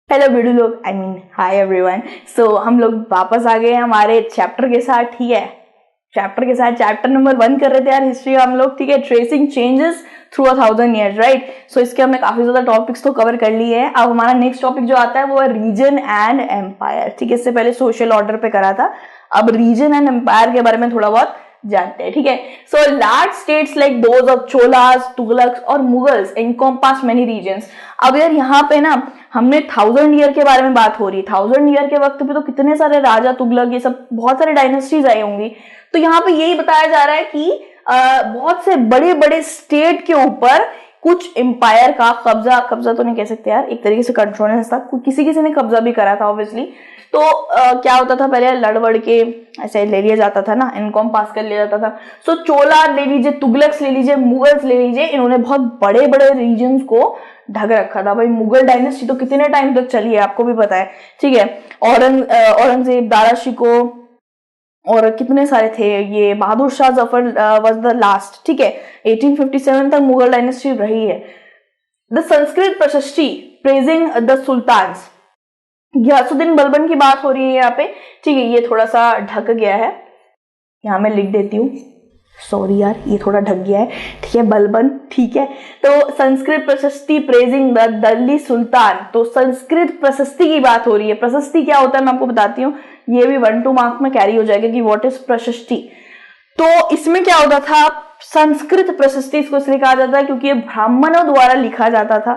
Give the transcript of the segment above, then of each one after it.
Hello video लोग, I mean hi everyone. सो हम लोग वापस आ गए हैं हमारे चैप्टर के साथ। ठीक है, चैप्टर नंबर 1 कर रहे थे यार, हिस्ट्री हम लोग। ठीक है, tracing changes through 1000 years, right. So इसके हमने काफी ज्यादा टॉपिक्स तो कवर कर लिए हैं। अब हमारा नेक्स्ट टॉपिक जो आता है वो है रीजन एंड एम्पायर। ठीक है, इससे पहले सोशल ऑर्डर पे करा था, अब रीजन एंड एम्पायर के बारे में थोड़ा बहुत जानते हैं। ठीक है, so large states like those of Cholas, Tughlaqs और मुगल्स एनकॉम्पास मेनी रीजन्स। अब यार यहाँ पे ना हमने 1000 ईयर के बारे में बात हो रही है। 1000 ईयर के वक्त पे तो कितने सारे राजा, तुगलक, ये सब बहुत सारे डायनेस्टीज आई होंगी। तो यहाँ पे यही बताया जा रहा है कि बहुत से बड़े बड़े स्टेट के ऊपर कुछ एम्पायर का कब्जा तो नहीं कह सकते यार, एक तरीके से कंट्रोल था, किसी ने कब्जा भी करा था ऑब्वियसली। तो क्या होता था, पहले लड़बड़ के ऐसे ले लिया जाता था ना, इनकॉम पास कर लिया जाता था। सो चोला ले लीजिए, तुगलक्स ले लीजिए, मुगल्स ले लीजिए, इन्होंने बहुत बड़े बड़े रीजन्स को ढक रखा था। भाई मुगल डायनेस्टी तो कितने टाइम तक चली है आपको भी पता है। ठीक है, औरंगजेब, दारा शिको और कितने सारे थे, ये Bahadur Shah Zafar was the last. ठीक है, 1857 तक मुगल डायनेस्टी रही है। The Sanskrit prashasti praising the sultans, Ghiyasuddin Balban की बात हो रही है यहाँ पे। ठीक है, ये थोड़ा सा ढक गया है, यहाँ मैं लिख देती हूँ, सॉरी यार ये थोड़ा ढक गया है। ठीक है, बलबन, ठीक है। तो संस्कृत प्रशस्ति प्रेजिंग द दिल्ली सुल्तान, तो संस्कृत प्रशस्ति की बात हो रही है। प्रशस्ति क्या होता है मैं आपको बताती हूँ, ये भी 1-2 मार्क में कैरी हो जाएगा कि व्हाट इज प्रशस्ति। तो इसमें क्या होता था, संस्कृत प्रशस्ति इसको इसलिए कहा जाता है क्योंकि ये ब्राह्मणों द्वारा लिखा जाता था।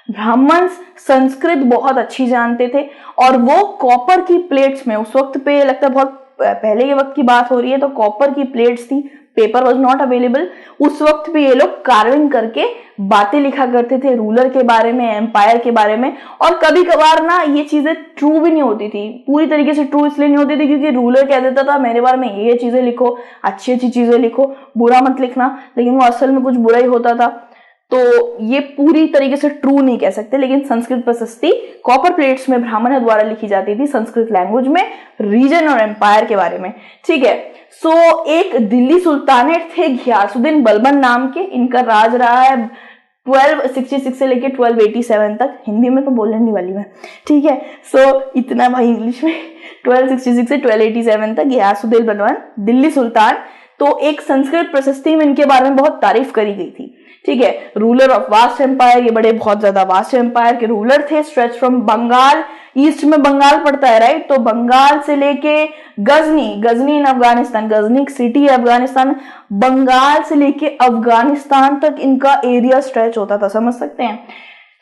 ब्राह्मण संस्कृत बहुत अच्छी जानते थे और वो कॉपर की प्लेट्स में, उस वक्त पे लगता है बहुत पहले के वक्त की बात हो रही है, तो कॉपर की प्लेट्स थी, पेपर वॉज नॉट अवेलेबल। उस वक्त पे ये लोग कार्विंग करके बातें लिखा करते थे रूलर के बारे में, एम्पायर के बारे में। और कभी कभार ना ये चीजें ट्रू भी नहीं होती थी, पूरी तरीके से ट्रू इसलिए नहीं होती थी क्योंकि रूलर कह देता था मेरे बारे में ये चीजें लिखो, अच्छी अच्छी चीजें लिखो, बुरा मत लिखना, लेकिन वो असल में कुछ बुरा ही होता था। तो ये पूरी तरीके से ट्रू नहीं कह सकते, लेकिन संस्कृत प्रशस्ति कॉपर प्लेट्स में ब्राह्मणों द्वारा लिखी जाती थी संस्कृत लैंग्वेज में, रीजन और एम्पायर के बारे में। ठीक है, सो एक दिल्ली सुल्तानेट थे गियासुद्दीन बलबन नाम के, इनका राज रहा है 1266 से लेके 1287 तक। हिंदी में तो बोलने नहीं वाली मैं, ठीक है। सो इतना भाई इंग्लिश में, 1266 से 1287 तक गियासुद्दीन बलबन दिल्ली सुल्तान। तो एक संस्कृत प्रशस्ति में इनके बारे में बहुत तारीफ करी गई थी। ठीक है, रूलर ऑफ वास्ट एम्पायर, ये बड़े बहुत ज्यादा वास्ट एम्पायर के रूलर थे। स्ट्रेच फ्रॉम बंगाल, ईस्ट में बंगाल पड़ता है राइट, तो बंगाल से लेके गजनी इन अफगानिस्तान, गजनी एक सिटी है अफगानिस्तान, बंगाल से लेके अफगानिस्तान तक इनका एरिया स्ट्रेच होता था, समझ सकते हैं।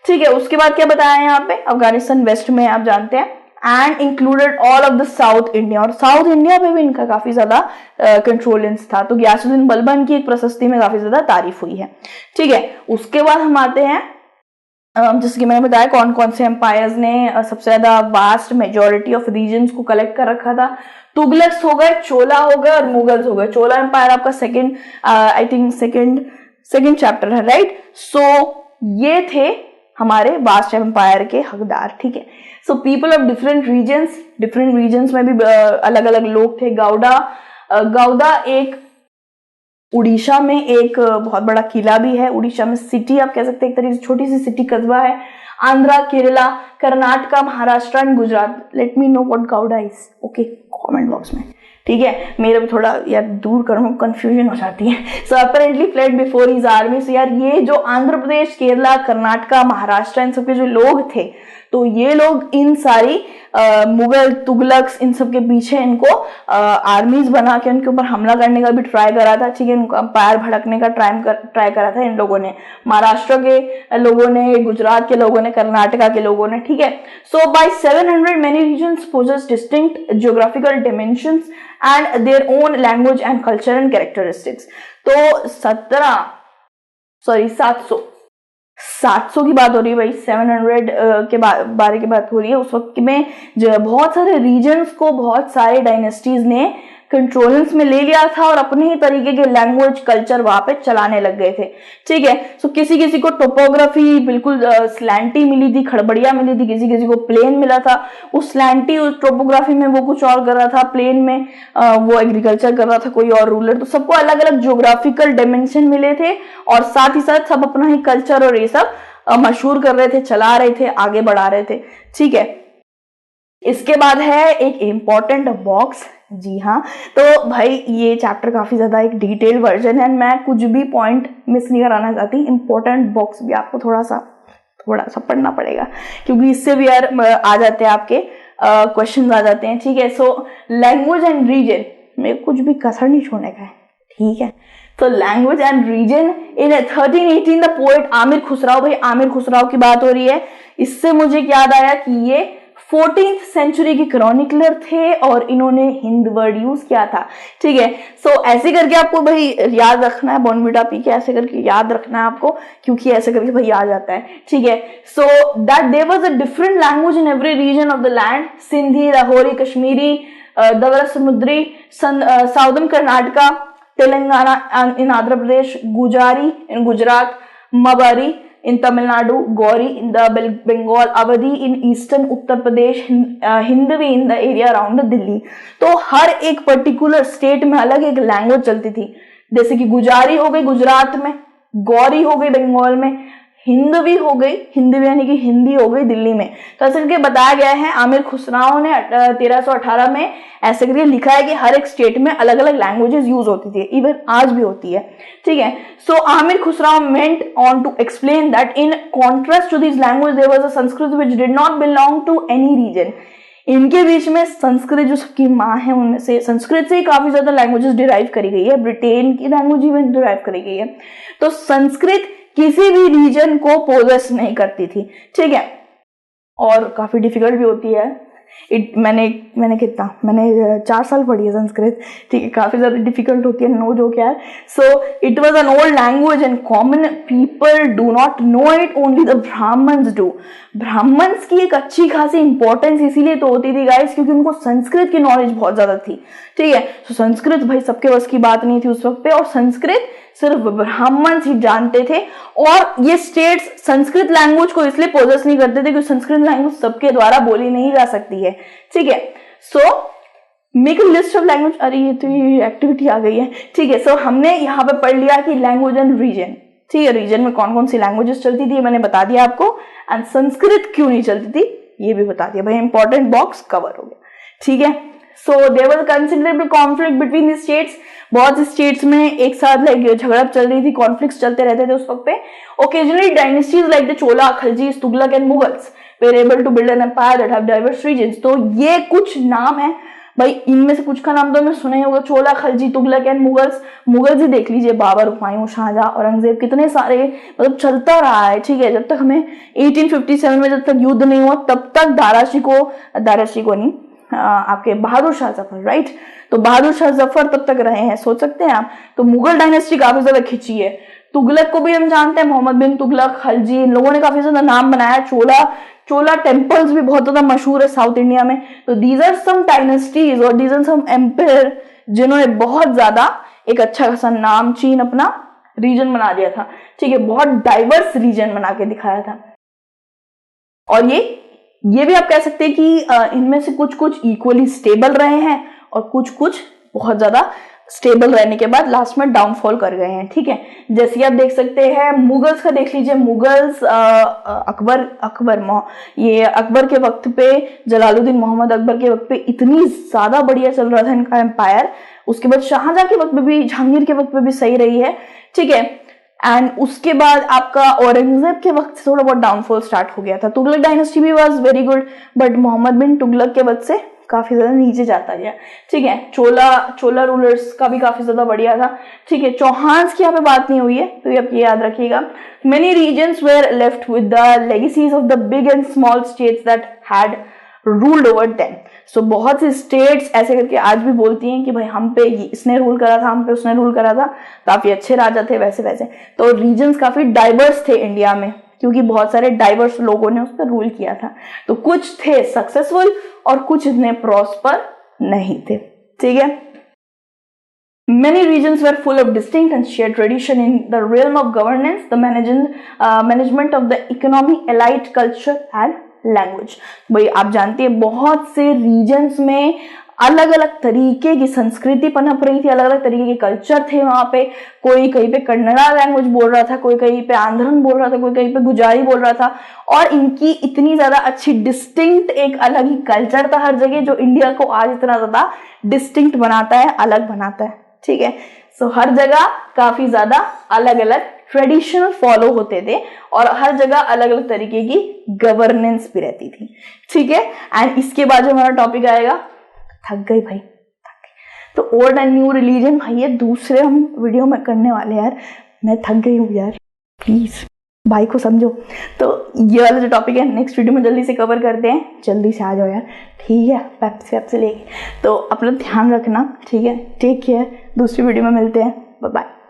ठीक है, उसके बाद क्या बताया है यहाँ पे, अफगानिस्तान वेस्ट में आप जानते हैं, and included all of the south India, और साउथ इंडिया पे भी इनका काफी ज्यादा कंट्रोलेंस था। तो गियासुद्दीन बलबन की एक प्रशस्ति में काफी ज्यादा तारीफ हुई है। ठीक है, उसके बाद हम आते हैं, जैसे कि मैंने बताया कौन कौन से एम्पायर्स ने सबसे ज्यादा वास्ट मेजोरिटी ऑफ रीजन्स को कलेक्ट कर रखा था। तुगलक्स हो गए, चोला हो गए और मुगल्स हो गए। चोला एम्पायर आपका second, I think second chapter है राइट। सो ये थे हमारे वास्ट एम्पायर के हकदार। ठीक है, so people of different regions में भी अलग अलग लोग थे। गौड़ा एक उड़ीसा में एक बहुत बड़ा किला भी है, उड़ीसा में सिटी आप कह सकते हैं, एक तरीके से छोटी सी सिटी कस्बा है। Andhra, Kerala, Karnataka, Maharashtra and Gujarat. Let me know what Gowda is, okay, comment box में। ठीक है, मेरा भी थोड़ा यार दूर करूँ, कंफ्यूजन हो जाती है। So apparently fled before his army. So यार ये जो आंध्र प्रदेश, केरला, कर्नाटका, महाराष्ट्र इन सबके जो लोग थे, तो ये लोग इन सारी मुगल, तुगलक्स, इन सब के पीछे इनको आर्मीज बना के उनके ऊपर हमला करने का भी ट्राई करा था। ठीक है, उनको अंपायर भड़कने का ट्राई करा था इन लोगों ने, महाराष्ट्र के लोगों ने, गुजरात के लोगों ने, कर्नाटका के लोगों ने। ठीक है, so by 700 many regions possess distinct geographical dimensions and their own language and culture and characteristics. तो 700 की बात हो रही है भाई, 700 के बारे की बात हो रही है। उस वक्त में जो बहुत सारे रीजन्स को बहुत सारे डायनेस्टीज ने कंट्रोलेंस में ले लिया था और अपने ही तरीके के लैंग्वेज, कल्चर वहां पे चलाने लग गए थे। ठीक है, सो किसी को टोपोग्राफी बिल्कुल स्लैंटी मिली थी, खड़बड़िया मिली थी, किसी को प्लेन मिला था। उस स्लैंटी, उस टोपोग्राफी में वो कुछ और कर रहा था, प्लेन में वो एग्रीकल्चर कर रहा था कोई और रूलर। तो सबको अलग अलग ज्योग्राफिकल डायमेंशन मिले थे और साथ ही साथ सब अपना ही कल्चर और ये सब मशहूर कर रहे थे, चला रहे थे, आगे बढ़ा रहे थे। ठीक है, इसके बाद है एक इम्पॉर्टेंट बॉक्स। जी हाँ, तो भाई ये चैप्टर काफी ज्यादा एक डिटेल वर्जन है, मैं कुछ भी पॉइंट मिस नहीं कराना चाहती। इम्पोर्टेंट बॉक्स भी आपको थोड़ा सा पढ़ना पड़ेगा, क्योंकि इससे भी यार आ जाते हैं आपके क्वेश्चन आ जाते हैं। ठीक है, सो लैंग्वेज एंड रीजन में कुछ भी कसर नहीं छोड़ने का है। ठीक है, तो language and region in 1318 the poet Amir Khusrau, भाई आमिर खुसराव की बात हो रही है। इससे मुझे याद आया कि ये 14th सेंचुरी के क्रॉनिकलर थे और इन्होंने हिंद वर्ड यूज किया था। ठीक है, सो ऐसे करके आपको भाई याद रखना है, बॉर्नविटा पी के ऐसे करके याद रखना है आपको, क्योंकि ऐसे करके भाई आ जाता है। ठीक है, so that there was a different language in every region of the land, Sindhi, Lahori, Kashmiri, Dwara Samudri, southern Karnataka, Telangana in Andhra Pradesh, Gujari in Gujarat, Mabari in Tamil Nadu, Gauri in the Bengal, Awadhi in eastern Uttar Pradesh, Hindavi in the area around Delhi. तो हर एक पर्टिकुलर स्टेट में अलग एक लैंग्वेज चलती थी, जैसे कि गुजारी हो गई गुजरात में, गौरी हो गई बंगाल में, हिंदवी हो गई, हिंदवी यानी कि हिंदी हो गई दिल्ली में। तो ऐसे करके बताया गया है, आमिर खुसराव ने 1318 में ऐसे करके लिखा है कि हर एक स्टेट में अलग अलग लैंग्वेजेस यूज होती थी, इवन आज भी होती है। ठीक है, so Amir Khusrau went on to explain that in contrast to this language there was a Sanskrit which did not belong to any region. इनके बीच में संस्कृत जो सबकी माँ है, उनमें से संस्कृत से ही काफी ज्यादा लैंग्वेजेस डिराइव करी गई है, ब्रिटेन की लैंग्वेज इवन डिराइव करी गई है। तो संस्कृत किसी भी रीजन को पोजेस नहीं करती थी। ठीक है, और काफी डिफिकल्ट भी होती है। मैंने 4 साल पढ़ी है संस्कृत। ठीक है, काफी ज्यादा डिफिकल्ट होती है, नो जोक यार। So it was an old language and common people do not know it, only the Brahmins do. Brahmins की एक अच्छी खासी इंपॉर्टेंस इसीलिए तो होती थी गाइस, क्योंकि उनको संस्कृत की नॉलेज बहुत ज्यादा थी। ठीक है, तो संस्कृत भाई सबके बस की बात नहीं थी उस वक्त पे, और संस्कृत सिर्फ ब्राह्मण ही जानते थे। और ये स्टेट्स संस्कृत लैंग्वेज को इसलिए पोजेस नहीं करते थे क्योंकि संस्कृत लैंग्वेज सबके द्वारा बोली नहीं जा सकती है। ठीक है, so make a list of language. अरे ये तो ये एक्टिविटी आ गई है। ठीक है, सो हमने यहाँ पे पढ़ लिया कि लैंग्वेज एंड रीजन। ठीक है, रीजन में कौन कौन सी लैंग्वेजेस चलती थी मैंने बता दिया आपको, एंड संस्कृत क्यों नहीं चलती थी ये भी बता दिया। भाई इंपॉर्टेंट बॉक्स कवर हो गया। ठीक है, so there was considerable conflict between the states. बहुत से स्टेट्स में एक साथ लाइक झगड़ा चल रही थी, कॉन्फ्लिक्ट्स चलते रहते थे उस वक्त पे। Occasionally dynasties like the Chola, Khaljis, Tughlaq and Mughals were able to build an empire that have diverse regions। तो ये कुछ नाम है भाई, इनमें से कुछ का नाम तो मैं सुना ही होगा, चोला, खलजी, तुगलक एंड मुगल्स। मुगल्स ही देख लीजिए, बाबर, हुमायूं, शाहजहां, औरंगजेब, कितने सारे मतलब चलता रहा है। ठीक है, जब तक हमें 1857 में जब तक युद्ध नहीं हुआ तब तक आपके बहादुर शाह जफर, राइट। तो बहादुर शाह जफर तब तक रहे हैं, सोच सकते हैं आप। तो मुगल डायनेस्टी काफी ज्यादा खिंची है। तुगलक को भी हम जानते हैं, मोहम्मद बिन तुगलक, खलजी, इन लोगों ने काफी ज्यादा नाम बनाया। चोला टेम्पल्स भी बहुत ज्यादा मशहूर है साउथ इंडिया में। तो दीज आर सम डायनेस्टीज और दीज आर सम एम्पायर जिन्होंने बहुत ज्यादा एक अच्छा खासा नाम चीन अपना रीजन बना दिया था। ठीक है, बहुत डाइवर्स रीजन बना के दिखाया था। और ये भी आप कह सकते हैं कि इनमें से कुछ कुछ इक्वली स्टेबल रहे हैं और कुछ बहुत ज्यादा स्टेबल रहने के बाद लास्ट में डाउनफॉल कर गए हैं। ठीक है, जैसे आप देख सकते हैं मुगल्स का देख लीजिए। मुगल्स ये अकबर के वक्त पे, जलालुद्दीन मोहम्मद अकबर के वक्त पे इतनी ज्यादा बढ़िया चल रहा था इनका एम्पायर। उसके बाद शाहजहां के वक्त पे भी, जहांगीर के वक्त पे भी सही रही है। ठीक है, एंड उसके बाद आपका औरंगजेब के वक्त से थोड़ा बहुत डाउनफॉल स्टार्ट हो गया था। तुगलक डायनेस्टी भी was very good, but Mohammad bin Tughlaq के वक्त से काफी ज्यादा नीचे जाता गया। ठीक है, चोला रूलर्स का भी काफी ज्यादा बढ़िया था। ठीक है, चौहान्स की यहाँ पे बात नहीं हुई है, तो आप ये याद रखिएगा। Many regions were left with the legacies of the big and small states that had ruled over them. So बहुत सी स्टेट्स ऐसे करके आज भी बोलती हैं कि भाई हम पे इसने रूल करा था, हम पे उसने रूल करा था, काफी अच्छे राजा थे वैसे। तो रीजन्स काफी डाइवर्स थे इंडिया में, क्योंकि बहुत सारे डाइवर्स लोगों ने उस पर रूल किया था। तो कुछ थे सक्सेसफुल और कुछ इतने प्रॉस्पर नहीं थे। ठीक है, many regions were full of distinct and shared tradition in the realm of governance, the management of the economy, elite culture and language. भाई आप जानते हैं बहुत से रीजन्स में अलग अलग तरीके की संस्कृति पनप रही थी, अलग अलग तरीके के कल्चर थे वहां पे। कोई कहीं पे कन्नड़ा लैंग्वेज बोल रहा था, कोई कहीं पे आंध्रन बोल रहा था, कोई कहीं पे गुजारी बोल रहा था, और इनकी इतनी ज्यादा अच्छी डिस्टिंक्ट एक अलग ही कल्चर था हर जगह, जो इंडिया को आज इतना ज्यादा डिस्टिंक्ट बनाता है, अलग बनाता है। ठीक है, सो हर जगह काफी ज्यादा अलग अलग ट्रेडिशनल फॉलो होते थे और हर जगह अलग अलग तरीके की गवर्नेंस भी रहती थी। ठीक है, एंड इसके बाद जो हमारा टॉपिक आएगा, थक गई भाई, थक गई, तो ओल्ड एंड न्यू रिलीजन भाई ये दूसरे हम वीडियो में करने वाले यार, मैं थक गई हूँ यार, प्लीज भाई को समझो। तो ये वाला जो टॉपिक है नेक्स्ट वीडियो में जल्दी से कवर करते हैं, जल्दी से आ जाओ यार। ठीक है, पेप्सी वेप्सी लेके, तो अपना ध्यान रखना। ठीक है, टेक केयर, दूसरी वीडियो में मिलते हैं, बाय बाय।